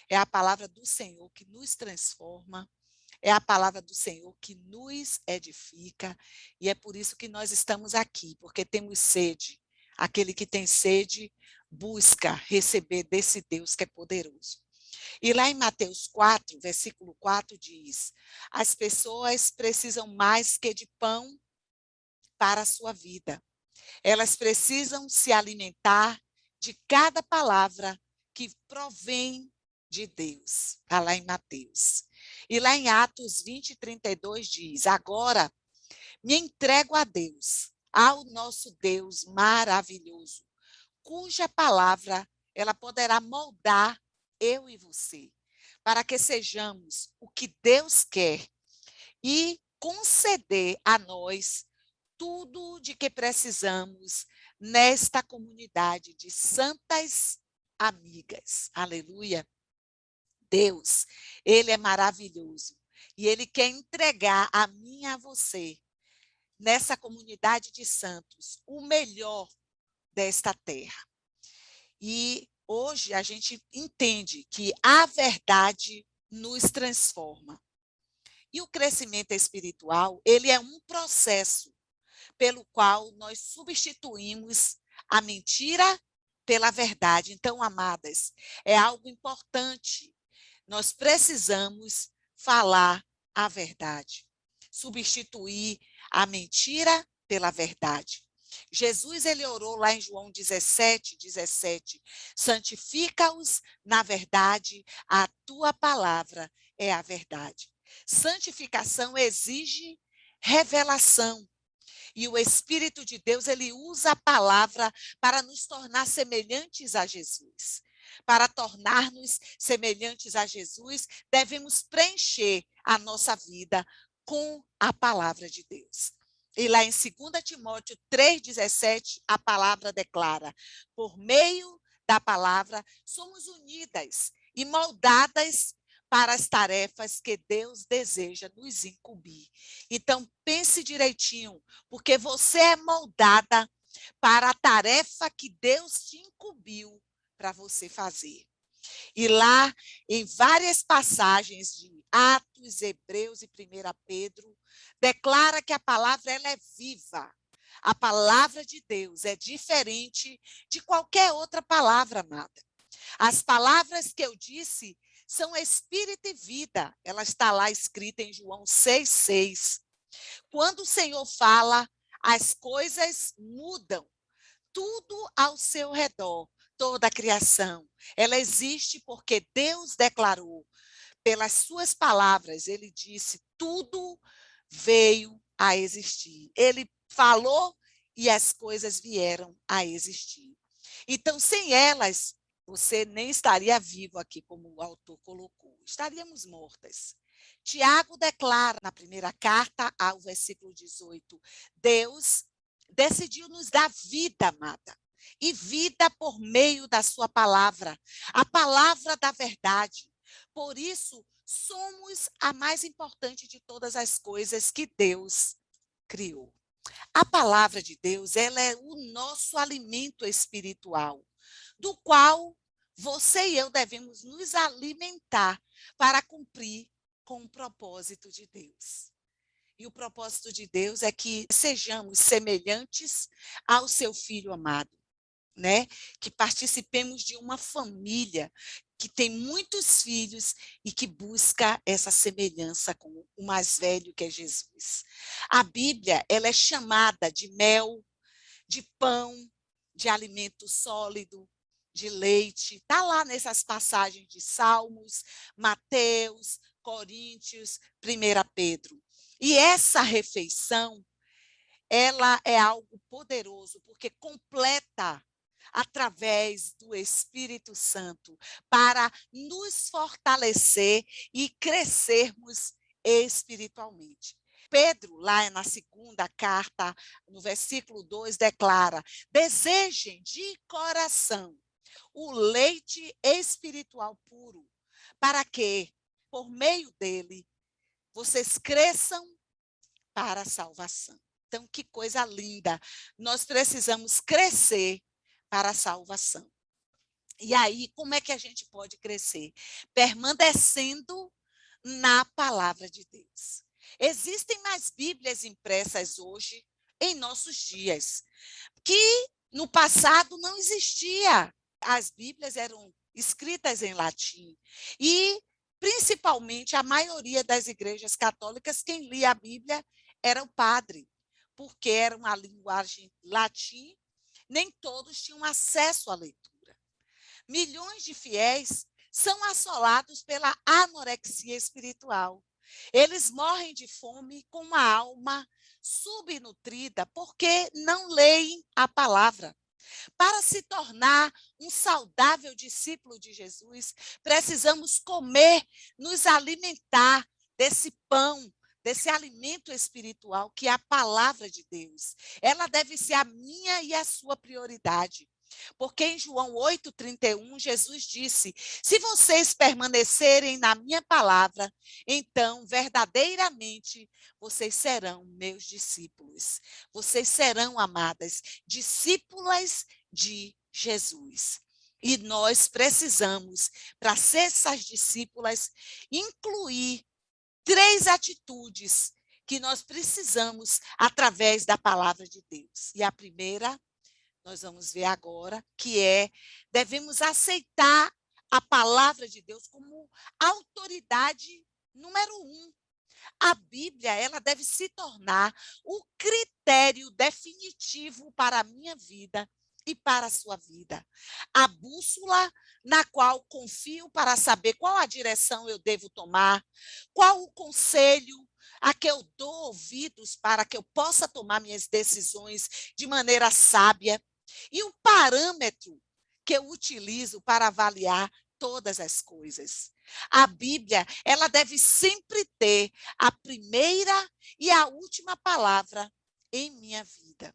É a palavra do Senhor que nos transforma, é a palavra do Senhor que nos edifica, e é por isso que nós estamos aqui, porque temos sede. Aquele que tem sede busca receber desse Deus que é poderoso. E lá em Mateus 4, versículo 4 diz: as pessoas precisam mais que de pão para a sua vida. Elas precisam se alimentar de cada palavra que provém de Deus. Está lá em Mateus. E lá em Atos 20, 32 diz: agora me entrego a Deus, ao nosso Deus maravilhoso, cuja palavra ela poderá moldar eu e você, para que sejamos o que Deus quer e conceder a nós tudo de que precisamos nesta comunidade de santas amigas. Aleluia. Deus, ele é maravilhoso e ele quer entregar a mim e a você, nessa comunidade de santos, o melhor desta terra. E hoje a gente entende que a verdade nos transforma. E o crescimento espiritual, ele é um processo pelo qual nós substituímos a mentira pela verdade. Então, amadas, é algo importante. Nós precisamos falar a verdade, substituir a mentira pela verdade. Jesus, ele orou lá em João 17, 17, santifica-os na verdade, a tua palavra é a verdade. Santificação exige revelação. E o Espírito de Deus, ele usa a palavra para nos tornar semelhantes a Jesus. Para tornar-nos semelhantes a Jesus, devemos preencher a nossa vida com a palavra de Deus. E lá em 2 Timóteo 3,17, a palavra declara: por meio da palavra, somos unidas e moldadas para as tarefas que Deus deseja nos incumbir. Então, pense direitinho, porque você é moldada para a tarefa que Deus te incumbiu para você fazer. E lá, em várias passagens de Atos, Hebreus e 1 Pedro, declara que a palavra ela é viva. A palavra de Deus é diferente de qualquer outra palavra, amada. As palavras que eu disse são espírito e vida. Ela está lá escrita em João 6,6. Quando o Senhor fala, as coisas mudam. Tudo ao seu redor, toda a criação, ela existe porque Deus declarou. Pelas suas palavras, ele disse, tudo veio a existir. Ele falou e as coisas vieram a existir. Então, sem elas, você nem estaria vivo aqui, como o autor colocou. Estaríamos mortas. Tiago declara na primeira carta, ao versículo 18, Deus decidiu nos dar vida, amada, e vida por meio da sua palavra, a palavra da verdade. Por isso, somos a mais importante de todas as coisas que Deus criou. A palavra de Deus, ela é o nosso alimento espiritual, do qual você e eu devemos nos alimentar para cumprir com o propósito de Deus. E o propósito de Deus é que sejamos semelhantes ao seu Filho amado, né? Que participemos de uma família que tem muitos filhos e que busca essa semelhança com o mais velho, que é Jesus. A Bíblia, ela é chamada de mel, de pão, de alimento sólido, de leite. Está lá nessas passagens de Salmos, Mateus, Coríntios, 1 Pedro. E essa refeição, ela é algo poderoso, porque completa através do Espírito Santo, para nos fortalecer e crescermos espiritualmente. Pedro, lá na segunda carta, no versículo 2, declara: desejem de coração o leite espiritual puro, para que, por meio dele, vocês cresçam para a salvação. Então, que coisa linda! Nós precisamos crescer para a salvação. E aí, como é que a gente pode crescer? Permanecendo na palavra de Deus. Existem mais Bíblias impressas hoje, em nossos dias, que no passado não existia. As Bíblias eram escritas em latim e, principalmente, a maioria das igrejas católicas, quem lia a Bíblia era o padre, porque era uma linguagem latim, nem todos tinham acesso à leitura. Milhões de fiéis são assolados pela anorexia espiritual. Eles morrem de fome com uma alma subnutrida porque não leem a palavra. Para se tornar um saudável discípulo de Jesus, precisamos comer, nos alimentar desse pão, desse alimento espiritual que é a palavra de Deus. Ela deve ser a minha e a sua prioridade. Porque em João 8,31, Jesus disse: se vocês permanecerem na minha palavra, então verdadeiramente vocês serão meus discípulos. Vocês serão, amadas, discípulas de Jesus. E nós precisamos, para ser essas discípulas, incluir 3 atitudes que nós precisamos através da palavra de Deus. E a primeira, nós vamos ver agora, que devemos aceitar a palavra de Deus como autoridade número 1. A Bíblia, ela deve se tornar o critério definitivo para a minha vida e para a sua vida. A bússola na qual confio para saber qual a direção eu devo tomar, qual o conselho a que eu dou ouvidos para que eu possa tomar minhas decisões de maneira sábia, e o parâmetro que eu utilizo para avaliar todas as coisas. A Bíblia, ela deve sempre ter a primeira e a última palavra em minha vida.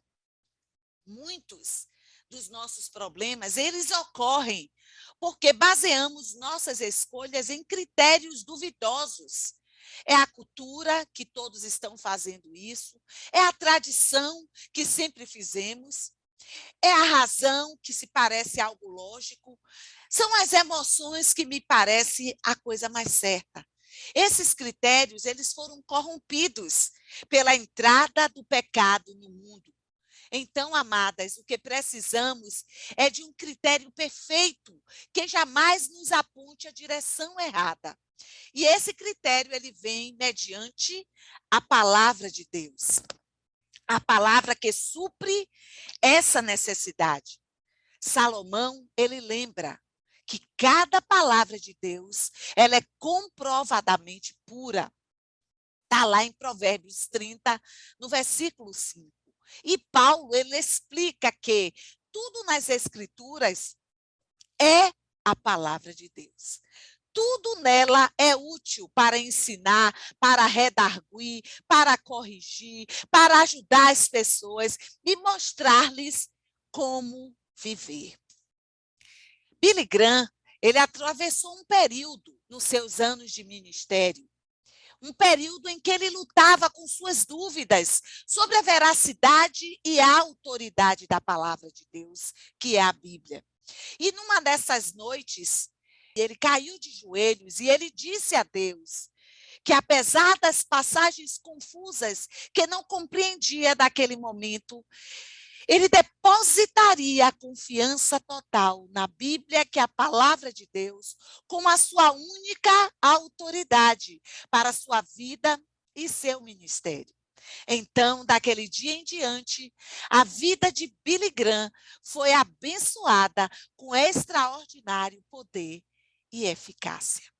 Muitos dos nossos problemas, eles ocorrem porque baseamos nossas escolhas em critérios duvidosos. É a cultura que todos estão fazendo isso, é a tradição que sempre fizemos, é a razão que se parece algo lógico, são as emoções que me parece a coisa mais certa. Esses critérios, eles foram corrompidos pela entrada do pecado no mundo. Então, amadas, o que precisamos é de um critério perfeito, que jamais nos aponte a direção errada. E esse critério, ele vem mediante a palavra de Deus. A palavra que supre essa necessidade. Salomão, ele lembra que cada palavra de Deus, ela é comprovadamente pura. Está lá em Provérbios 30, no versículo 5. E Paulo, ele explica que tudo nas Escrituras é a palavra de Deus. Tudo nela é útil para ensinar, para redarguir, para corrigir, para ajudar as pessoas e mostrar-lhes como viver. Billy Graham, ele atravessou um período nos seus anos de ministério, um período em que ele lutava com suas dúvidas sobre a veracidade e a autoridade da palavra de Deus, que é a Bíblia. E numa dessas noites, ele caiu de joelhos e ele disse a Deus que, apesar das passagens confusas que não compreendia naquele momento, ele depositaria a confiança total na Bíblia, que é a palavra de Deus, como a sua única autoridade para a sua vida e seu ministério. Então, daquele dia em diante, a vida de Billy Graham foi abençoada com extraordinário poder e eficácia.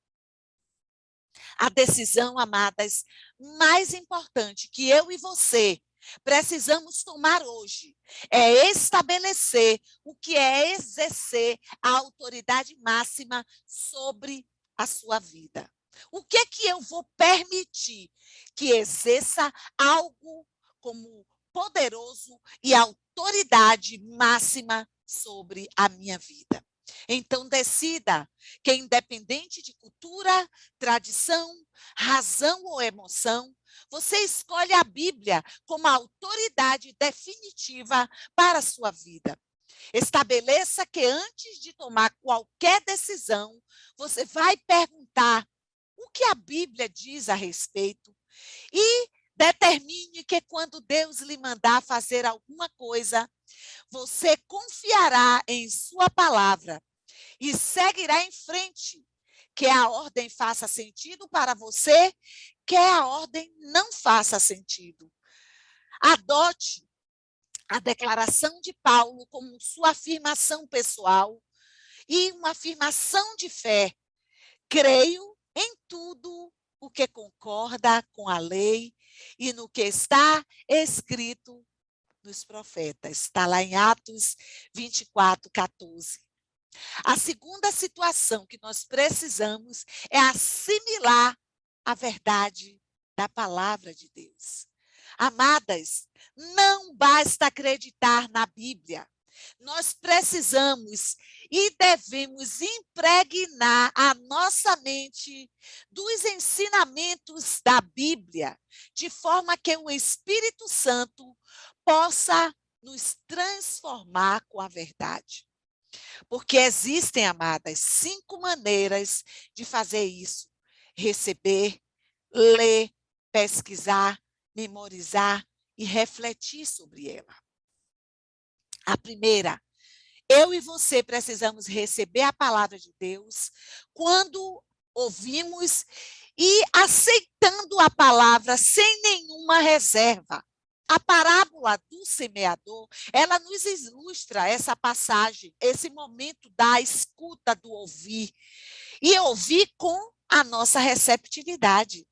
A decisão, amadas, mais importante que eu e você precisamos tomar hoje é estabelecer o que é exercer a autoridade máxima sobre a sua vida. O que é que eu vou permitir que exerça algo como poderoso e autoridade máxima sobre a minha vida? Então, decida que, independente de cultura, tradição, razão ou emoção, você escolhe a Bíblia como a autoridade definitiva para a sua vida. Estabeleça que antes de tomar qualquer decisão, você vai perguntar o que a Bíblia diz a respeito e determine que quando Deus lhe mandar fazer alguma coisa, você confiará em sua palavra e seguirá em frente, quer a ordem faça sentido para você, quer a ordem não faça sentido. Adote a declaração de Paulo como sua afirmação pessoal e uma afirmação de fé. Creio em tudo o que concorda com a lei e no que está escrito nos profetas. Está lá em Atos 24, 14. A segunda situação que nós precisamos é assimilar a verdade da palavra de Deus. Amadas, não basta acreditar na Bíblia. Nós precisamos e devemos impregnar a nossa mente dos ensinamentos da Bíblia, de forma que o Espírito Santo possa nos transformar com a verdade. Porque existem, amadas, 5 maneiras de fazer isso: receber, ler, pesquisar, memorizar e refletir sobre ela. A primeira, eu e você precisamos receber a palavra de Deus quando ouvimos e aceitando a palavra sem nenhuma reserva. A parábola do semeador, ela nos ilustra essa passagem, esse momento da escuta, do ouvir, e ouvir com a nossa receptividade,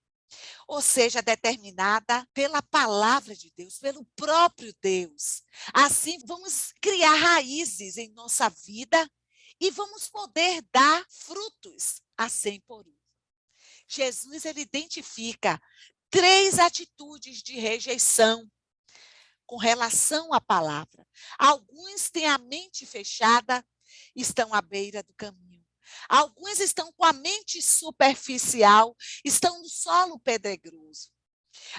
ou seja, determinada pela palavra de Deus, pelo próprio Deus. Assim, vamos criar raízes em nossa vida e vamos poder dar frutos a 100 por 1. Jesus, ele identifica 3 atitudes de rejeição com relação à palavra. Alguns têm a mente fechada, estão à beira do caminho. Alguns estão com a mente superficial, estão no solo pedregoso.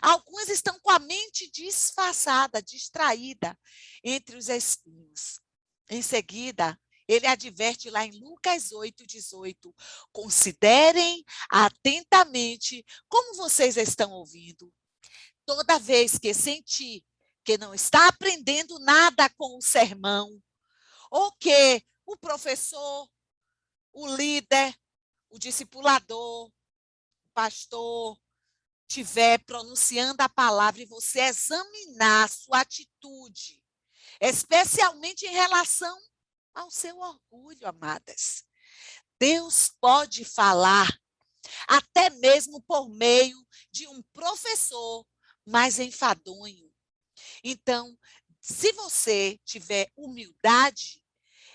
Alguns estão com a mente disfarçada, distraída entre os espinhos. Em seguida, ele adverte lá em Lucas 8:18, considerem atentamente como vocês estão ouvindo. Toda vez que sentir que não está aprendendo nada com o sermão, ou que o professor, o líder, o discipulador, o pastor, estiver pronunciando a palavra e você examinar a sua atitude, especialmente em relação ao seu orgulho, amadas. Deus pode falar, até mesmo por meio de um professor mais enfadonho. Então, se você tiver humildade,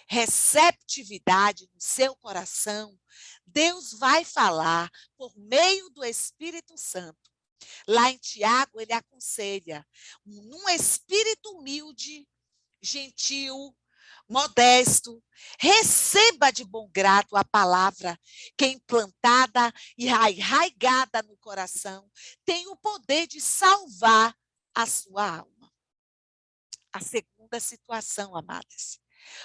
receptividade no seu coração, Deus vai falar por meio do Espírito Santo. Lá em Tiago, ele aconselha, num espírito humilde, gentil, modesto, receba de bom grado a palavra que é implantada e arraigada no coração, tem o poder de salvar a sua alma. A segunda situação, amadas.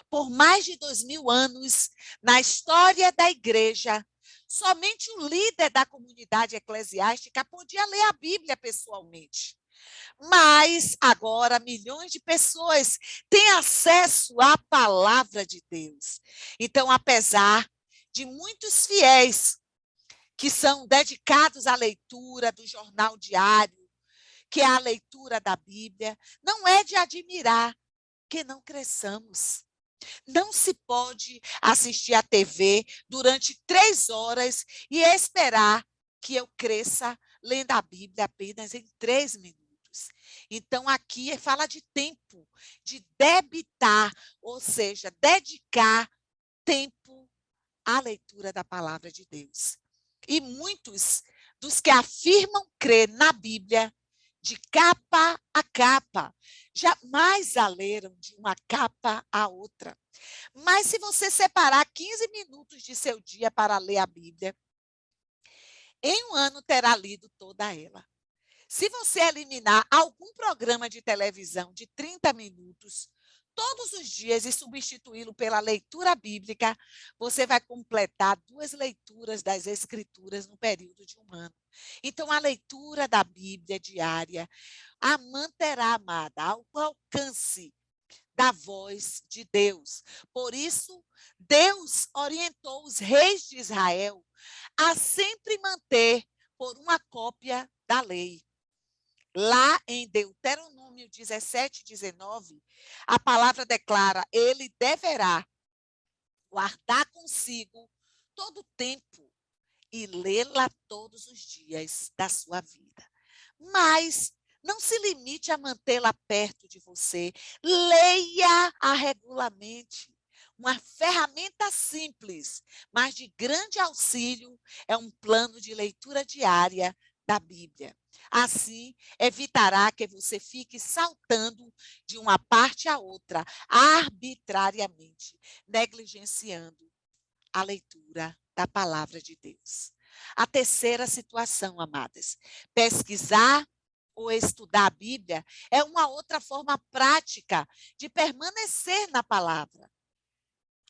Por mais de 2000 anos, na história da igreja, somente o líder da comunidade eclesiástica podia ler a Bíblia pessoalmente. Mas agora milhões de pessoas têm acesso à palavra de Deus. Então, apesar de muitos fiéis que são dedicados à leitura do jornal diário, que é a leitura da Bíblia, não é de admirar que não cresçamos. Não se pode assistir à TV durante 3 horas e esperar que eu cresça lendo a Bíblia apenas em 3 minutos. Então, aqui fala de tempo, de debitar, ou seja, dedicar tempo à leitura da palavra de Deus. E muitos dos que afirmam crer na Bíblia, de capa a capa, jamais a leram de uma capa a outra. Mas se você separar 15 minutos de seu dia para ler a Bíblia, em um ano terá lido toda ela. Se você eliminar algum programa de televisão de 30 minutos, todos os dias e substituí-lo pela leitura bíblica, você vai completar 2 leituras das Escrituras no período de 1 ano. Então, a leitura da Bíblia diária a manterá, amada, ao alcance da voz de Deus. Por isso, Deus orientou os reis de Israel a sempre manter por uma cópia da lei. Lá em Deuteronômio 17:19, a palavra declara: ele deverá guardar consigo todo o tempo e lê-la todos os dias da sua vida. Mas não se limite a mantê-la perto de você. Leia-a regularmente. Uma ferramenta simples, mas de grande auxílio, é um plano de leitura diária da Bíblia. Assim, evitará que você fique saltando de uma parte a outra, arbitrariamente, negligenciando a leitura da palavra de Deus. A terceira situação, amadas, pesquisar ou estudar a Bíblia é uma outra forma prática de permanecer na palavra.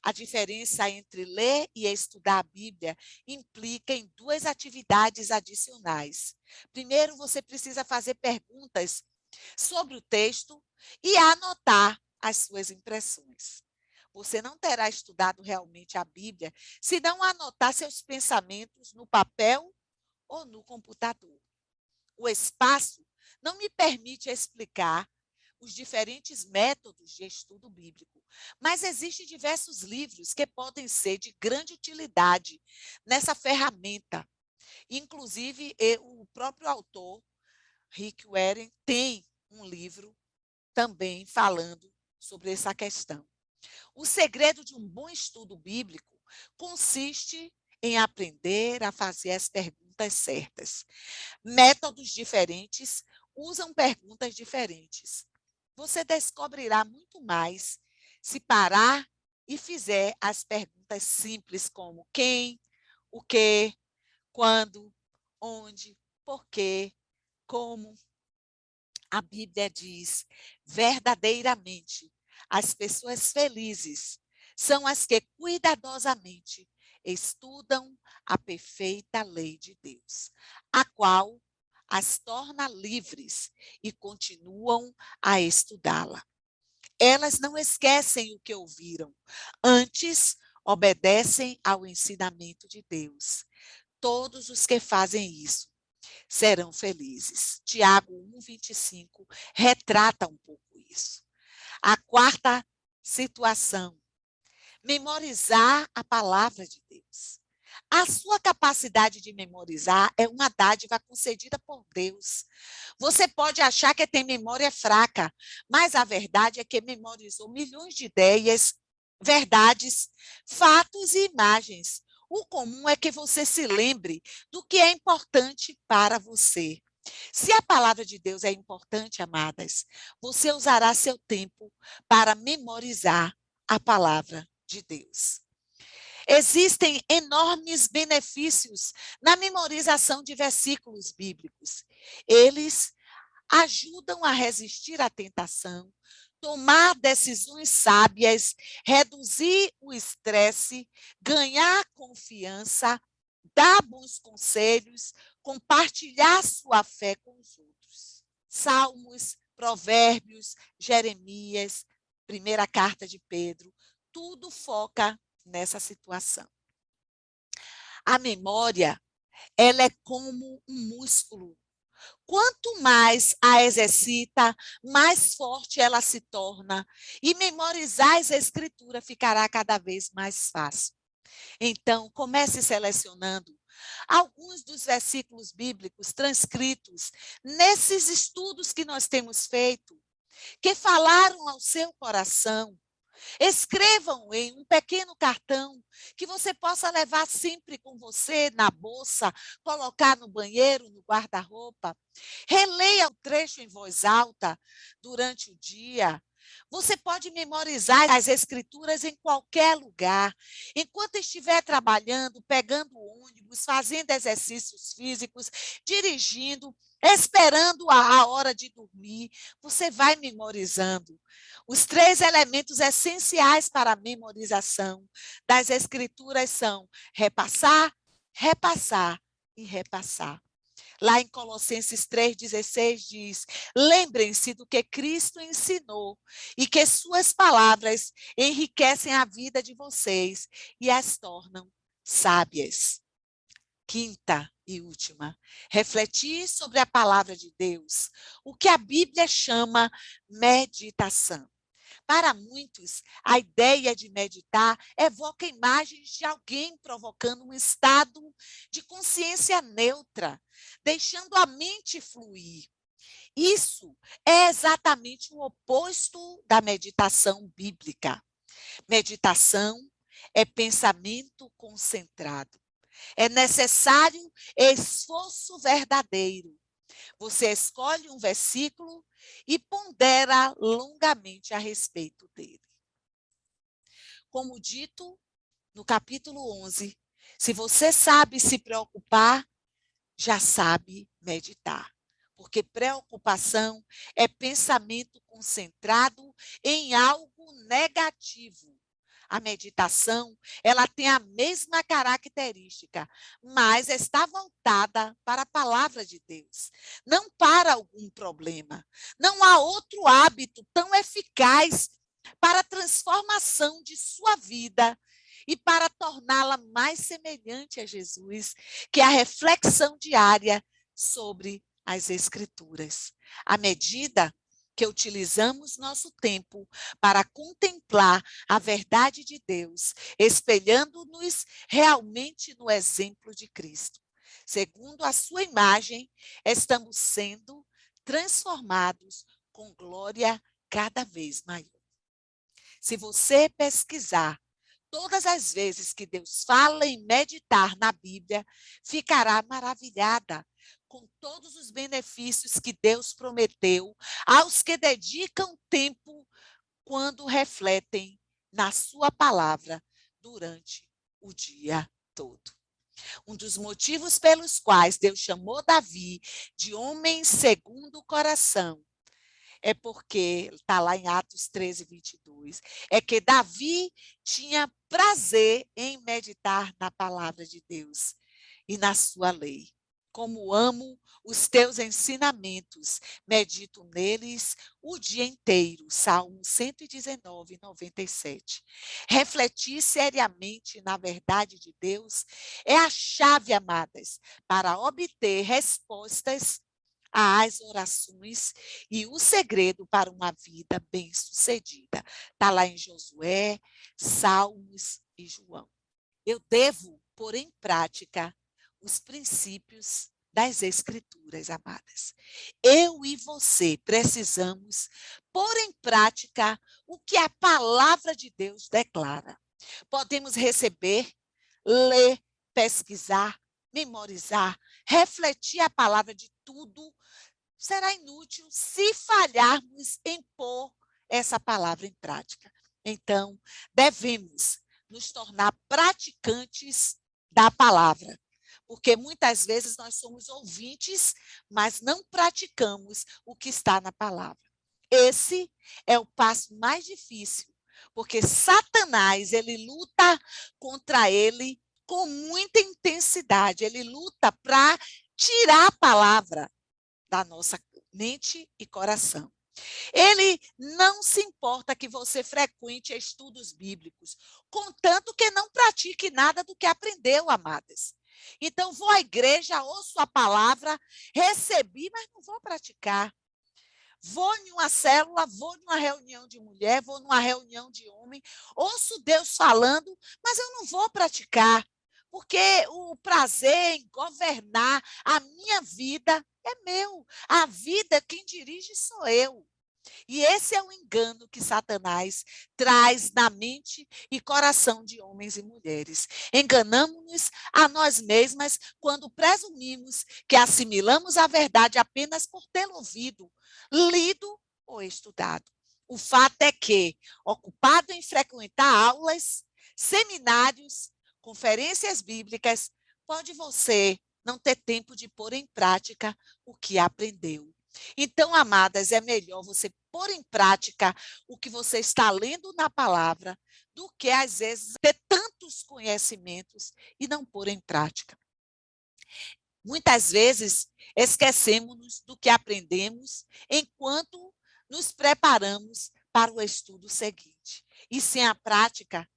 A diferença entre ler e estudar a Bíblia implica em 2 atividades adicionais. Primeiro, você precisa fazer perguntas sobre o texto e anotar as suas impressões. Você não terá estudado realmente a Bíblia se não anotar seus pensamentos no papel ou no computador. O espaço não me permite explicar os diferentes métodos de estudo bíblico, mas existem diversos livros que podem ser de grande utilidade nessa ferramenta. Inclusive, o próprio autor, Rick Warren, tem um livro também falando sobre essa questão. O segredo de um bom estudo bíblico consiste em aprender a fazer as perguntas certas. Métodos diferentes usam perguntas diferentes. Você descobrirá muito mais se parar e fizer as perguntas simples como quem, o que, quando, onde, por quê, como. A Bíblia diz: verdadeiramente, as pessoas felizes são as que cuidadosamente estudam a perfeita lei de Deus, a qual as torna livres e continuam a estudá-la. Elas não esquecem o que ouviram, antes obedecem ao ensinamento de Deus. Todos os que fazem isso serão felizes. Tiago 1:25 retrata um pouco isso. A quarta situação, memorizar a palavra de Deus. A sua capacidade de memorizar é uma dádiva concedida por Deus. Você pode achar que tem memória fraca, mas a verdade é que memorizou milhões de ideias, verdades, fatos e imagens. O comum é que você se lembre do que é importante para você. Se a palavra de Deus é importante, amadas, você usará seu tempo para memorizar a palavra de Deus. Existem enormes benefícios na memorização de versículos bíblicos. Eles ajudam a resistir à tentação, tomar decisões sábias, reduzir o estresse, ganhar confiança, dar bons conselhos, compartilhar sua fé com os outros. Salmos, Provérbios, Jeremias, primeira carta de Pedro, tudo foca nessa situação. A memória, ela é como um músculo. Quanto mais a exercita, mais forte ela se torna, e memorizar as escrituras ficará cada vez mais fácil. Então, comece selecionando alguns dos versículos bíblicos transcritos nesses estudos que nós temos feito, que falaram ao seu coração. Escrevam em um pequeno cartão que você possa levar sempre com você na bolsa, colocar no banheiro, no guarda-roupa. Releia o trecho em voz alta durante o dia. Você pode memorizar as escrituras em qualquer lugar. Enquanto estiver trabalhando, pegando ônibus, fazendo exercícios físicos, dirigindo, esperando a hora de dormir, você vai memorizando. Os 3 elementos essenciais para a memorização das Escrituras são repassar, repassar e repassar. Lá em Colossenses 3,16 diz: lembrem-se do que Cristo ensinou e que suas palavras enriquecem a vida de vocês e as tornam sábias. Quinta e última, refletir sobre a palavra de Deus, o que a Bíblia chama meditação. Para muitos, a ideia de meditar evoca imagens de alguém provocando um estado de consciência neutra, deixando a mente fluir. Isso é exatamente o oposto da meditação bíblica. Meditação é pensamento concentrado. É necessário esforço verdadeiro. Você escolhe um versículo e pondera longamente a respeito dele. Como dito no capítulo 11, se você sabe se preocupar, já sabe meditar. Porque preocupação é pensamento concentrado em algo negativo. A meditação, ela tem a mesma característica, mas está voltada para a palavra de Deus, não para algum problema. Não há outro hábito tão eficaz para a transformação de sua vida e para torná-la mais semelhante a Jesus, que é a reflexão diária sobre as Escrituras. À medida que utilizamos nosso tempo para contemplar a verdade de Deus, espelhando-nos realmente no exemplo de Cristo. Segundo a sua imagem, estamos sendo transformados com glória cada vez maior. Se você pesquisar todas as vezes que Deus fala em meditar na Bíblia, ficará maravilhada com todos os benefícios que Deus prometeu aos que dedicam tempo quando refletem na sua palavra durante o dia todo. Um dos motivos pelos quais Deus chamou Davi de homem segundo o coração é porque, está lá em Atos 13:22, é que Davi tinha prazer em meditar na palavra de Deus e na sua lei. Como amo os teus ensinamentos, medito neles o dia inteiro. Salmo 119:97. Refletir seriamente na verdade de Deus é a chave, amadas, para obter respostas às orações e o segredo para uma vida bem-sucedida. Está lá em Josué, Salmos e João. Eu devo pôr em prática os princípios das Escrituras, amadas. Eu e você precisamos pôr em prática o que a palavra de Deus declara. Podemos receber, ler, pesquisar, memorizar, refletir a palavra de tudo, será inútil se falharmos em pôr essa palavra em prática. Então, devemos nos tornar praticantes da palavra, porque muitas vezes nós somos ouvintes, mas não praticamos o que está na palavra. Esse é o passo mais difícil, porque Satanás, ele luta contra ele com muita intensidade, ele luta para tirar a palavra da nossa mente e coração. Ele não se importa que você frequente estudos bíblicos, contanto que não pratique nada do que aprendeu, amadas. Então, vou à igreja, ouço a palavra, recebi, mas não vou praticar. Vou em uma célula, vou numa reunião de mulher, vou numa reunião de homem, ouço Deus falando, mas eu não vou praticar, porque o prazer em governar a minha vida é meu. A vida, quem dirige sou eu. E esse é o engano que Satanás traz na mente e coração de homens e mulheres. Enganamos-nos a nós mesmas quando presumimos que assimilamos a verdade apenas por tê-la ouvido, lido ou estudado. O fato é que, ocupado em frequentar aulas, seminários, conferências bíblicas, pode você não ter tempo de pôr em prática o que aprendeu. Então, amadas, é melhor você pôr em prática o que você está lendo na palavra do que, às vezes, ter tantos conhecimentos e não pôr em prática. Muitas vezes, esquecemos do que aprendemos enquanto nos preparamos para o estudo seguinte. E sem a prática,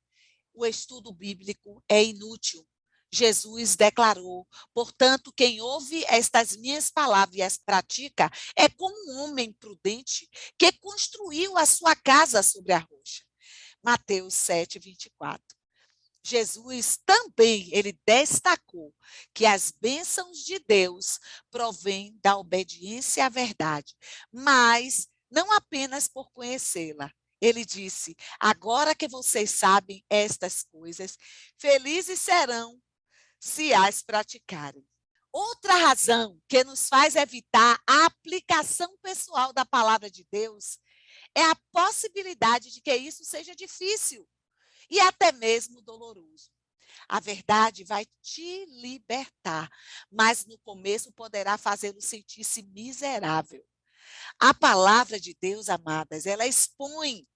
o estudo bíblico é inútil. Jesus declarou: portanto, quem ouve estas minhas palavras e as pratica é como um homem prudente que construiu a sua casa sobre a rocha. Mateus 7, 24. Jesus também, ele destacou que as bênçãos de Deus provêm da obediência à verdade, mas não apenas por conhecê-la. Ele disse: agora que vocês sabem estas coisas, felizes serão se as praticarem. Outra razão que nos faz evitar a aplicação pessoal da palavra de Deus é a possibilidade de que isso seja difícil e até mesmo doloroso. A verdade vai te libertar, mas no começo poderá fazê-lo sentir-se miserável. A palavra de Deus, amadas, ela expõe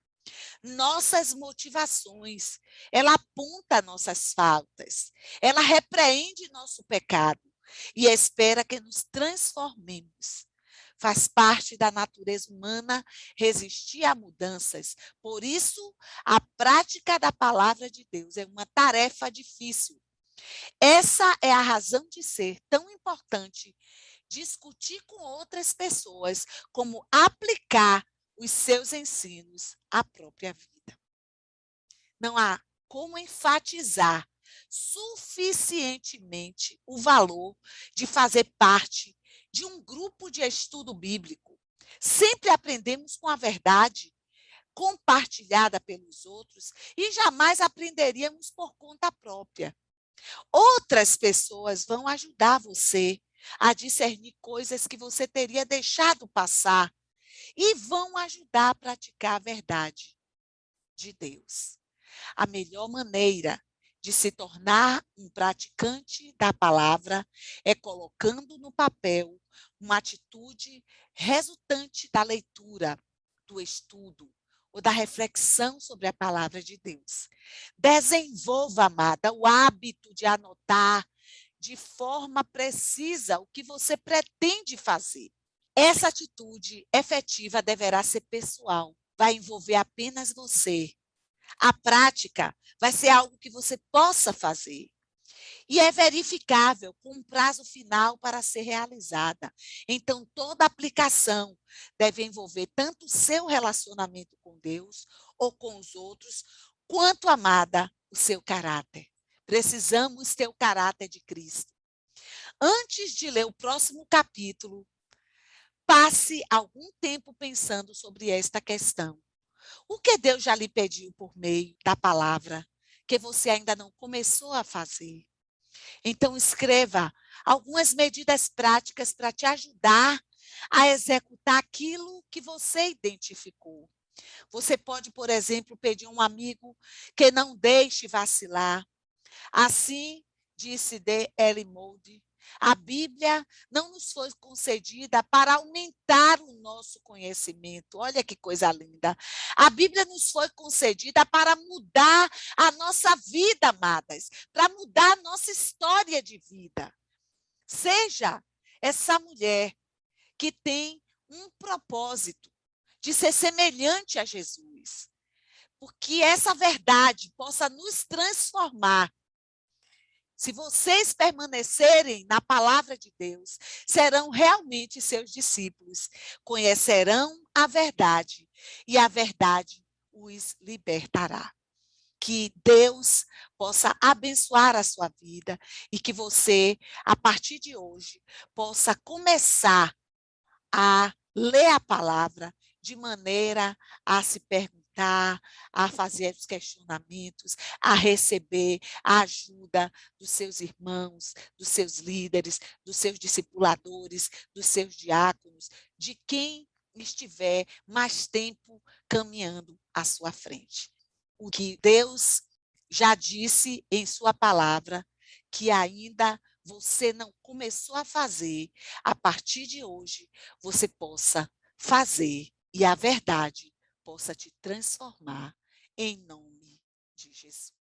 nossas motivações, ela aponta nossas faltas, ela repreende nosso pecado e espera que nos transformemos. Faz parte da natureza humana resistir a mudanças. Por isso, a prática da palavra de Deus é uma tarefa difícil. Essa é a razão de ser tão importante discutir com outras pessoas como aplicar os seus ensinos à própria vida. Não há como enfatizar suficientemente o valor de fazer parte de um grupo de estudo bíblico. Sempre aprendemos com a verdade compartilhada pelos outros e jamais aprenderíamos por conta própria. Outras pessoas vão ajudar você a discernir coisas que você teria deixado passar e vão ajudar a praticar a verdade de Deus. A melhor maneira de se tornar um praticante da palavra é colocando no papel uma atitude resultante da leitura, do estudo ou da reflexão sobre a palavra de Deus. Desenvolva, amada, o hábito de anotar de forma precisa o que você pretende fazer. Essa atitude efetiva deverá ser pessoal, vai envolver apenas você. A prática vai ser algo que você possa fazer. E é verificável com um prazo final para ser realizada. Então, toda aplicação deve envolver tanto o seu relacionamento com Deus ou com os outros, quanto, amada, o seu caráter. Precisamos ter o caráter de Cristo. Antes de ler o próximo capítulo, passe algum tempo pensando sobre esta questão. O que Deus já lhe pediu por meio da palavra, que você ainda não começou a fazer? Então, escreva algumas medidas práticas para te ajudar a executar aquilo que você identificou. Você pode, por exemplo, pedir a um amigo que não deixe vacilar. Assim, disse D. L. Moody, a Bíblia não nos foi concedida para aumentar o nosso conhecimento. Olha que coisa linda. A Bíblia nos foi concedida para mudar a nossa vida, amadas, para mudar a nossa história de vida. Seja essa mulher que tem um propósito de ser semelhante a Jesus. Porque essa verdade possa nos transformar. Se vocês permanecerem na palavra de Deus, serão realmente seus discípulos, conhecerão a verdade e a verdade os libertará. Que Deus possa abençoar a sua vida e que você, a partir de hoje, possa começar a ler a palavra de maneira a se perguntar, a fazer os questionamentos, a receber a ajuda dos seus irmãos, dos seus líderes, dos seus discipuladores, dos seus diáconos, de quem estiver mais tempo caminhando à sua frente. O que Deus já disse em sua palavra, que ainda você não começou a fazer, a partir de hoje, você possa fazer e a verdade possa te transformar em nome de Jesus.